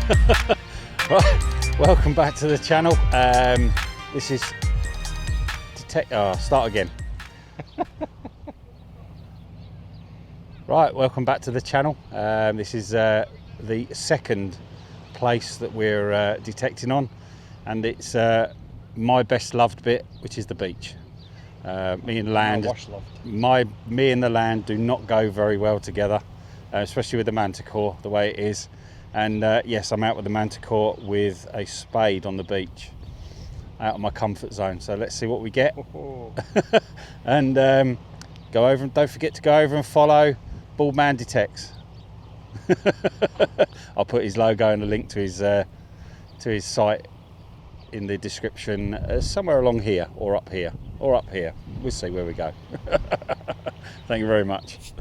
Right, welcome back to the channel. This is start again. Right, welcome back to the channel. This is the second place that we're detecting on, and it's my best loved bit, which is the beach. Me and the land do not go very well together, especially with the Manticore the way it is. And yes, I'm out with the Manticore with a spade on the beach, out of my comfort zone. So let's see what we get. And go over, and don't forget to go over and follow Bald Man Detects. I'll put his logo and a link to his site in the description, somewhere along here or up here or up here. We'll see where we go. Thank you very much.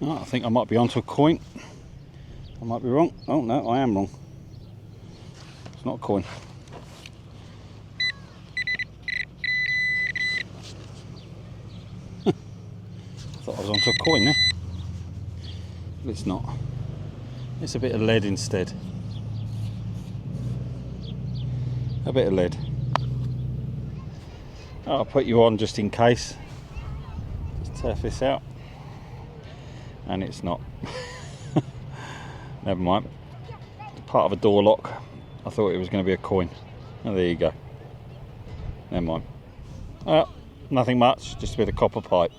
Oh, I think I might be onto a coin. I might be wrong. Oh no, I am wrong. It's not a coin. Thought I was onto a coin there. But it's not. It's a bit of lead instead. A bit of lead. I'll put you on just in case. Just turf this out. And it's not. Never mind. Part of a door lock. I thought it was going to be a coin. Oh, there you go. Never mind. Nothing much, just a bit of copper pipe.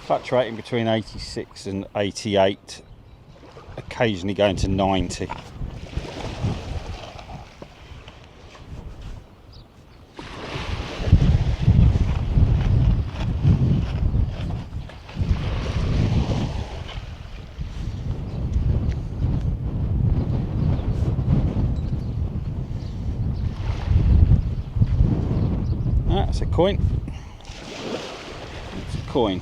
Fluctuating between 86 and 88, occasionally going to 90. That's a coin. It's a coin.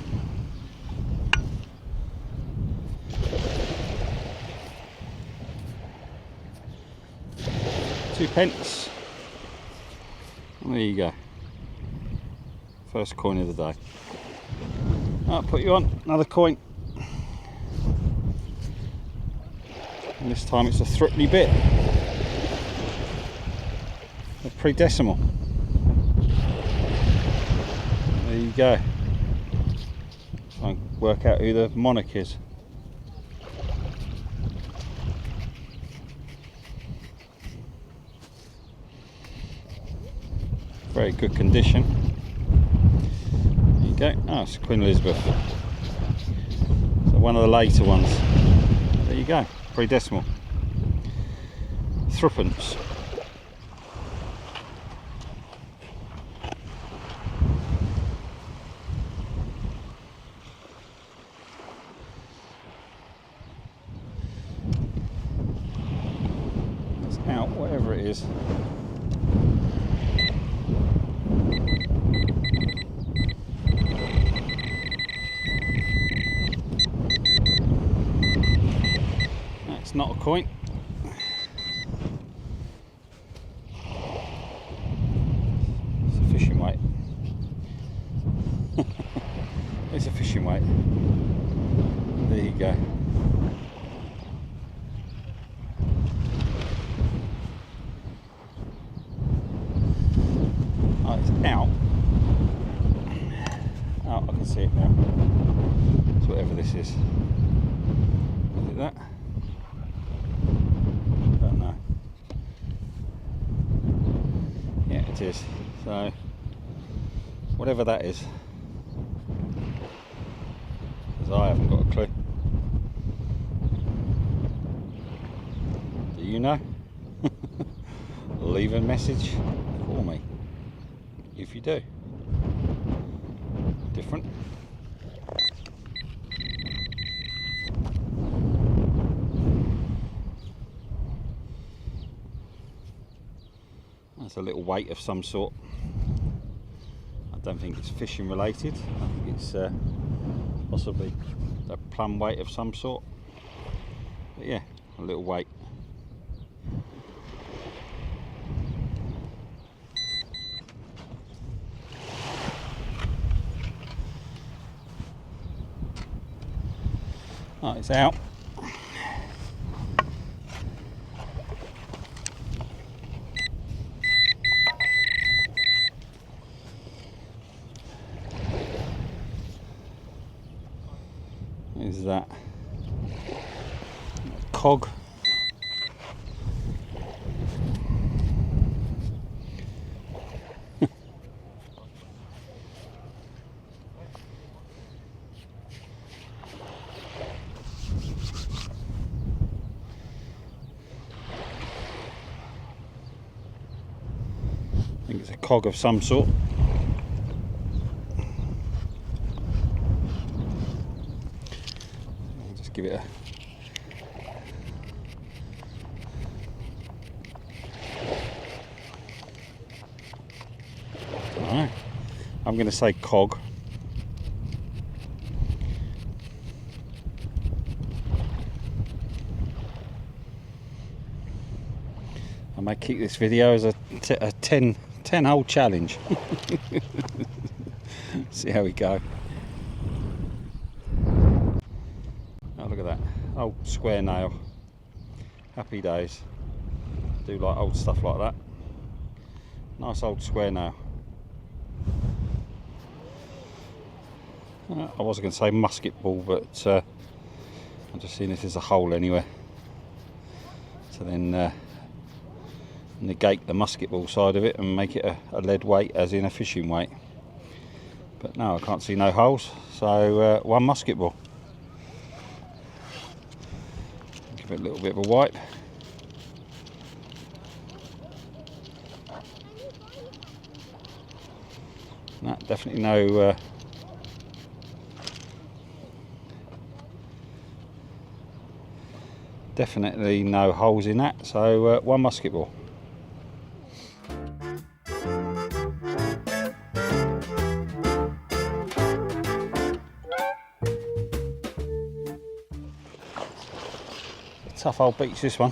£2. There you go. First coin of the day. I'll put you on another coin. And this time it's a threepenny bit. A pre-decimal. There you go. Try and work out who the monarch is. Very good condition. There you go. Oh, it's Queen Elizabeth. So one of the later ones. There you go. Pre-decimal. Threepence. It's out, whatever it is. Not a coin. It's a fishing weight. It's a fishing weight. There you go. Oh, it's out. Oh, I can see it now. It's whatever this is. Is it that? It is, so whatever that is, because I haven't got a clue. Do you know? Leave a message for me if you do. Different. That's a little weight of some sort. I don't think it's fishing related. I think it's possibly a plumb weight of some sort. But yeah, a little weight. Right, it's out. Is that cog? I think it's a cog of some sort. I'll just give it a Alright. I'm going to say cog. I may keep this video as a 10 hole challenge. See how we go. Oh, look at that old square nail. Happy days. Do like old stuff like that. Nice old square nail. I was going to say musket ball, but I'm just seeing if there's a hole anywhere to then negate the musket ball side of it and make it a lead weight, as in a fishing weight. But no, I can't see no holes, so one musket ball. Give it a little bit of a wipe. No, definitely no definitely no holes in that, so one musket ball. Tough old beach, this one.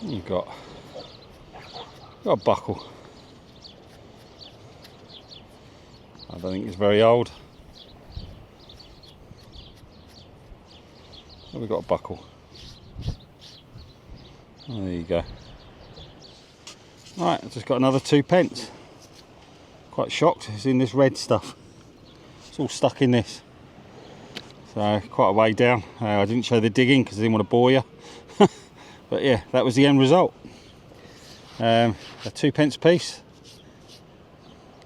You've got a buckle. I don't think it's very old. Oh, we've got a buckle. Oh, there you go. Right, I've just got another 2p. Quite shocked, it's in this red stuff. It's all stuck in this. So quite a way down. I didn't show the digging because I didn't want to bore you. But yeah, that was the end result. A 2p piece.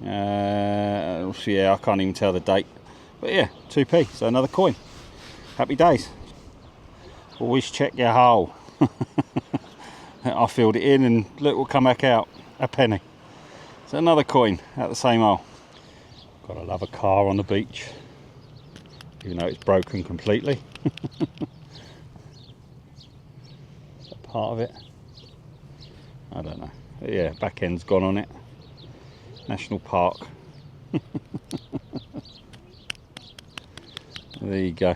Yeah, I can't even tell the date. But yeah, 2p, so another coin. Happy days. Always check your hole. I filled it in and look what come back out. A penny. So another coin at the same hole. Gotta love a car on the beach. Even though it's broken completely. Is that part of it? I don't know. But yeah, back end's gone on it. National Park. There you go.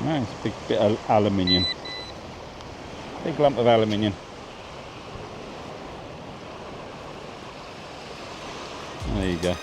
Nice big bit of aluminium. Big lump of aluminium. There you go.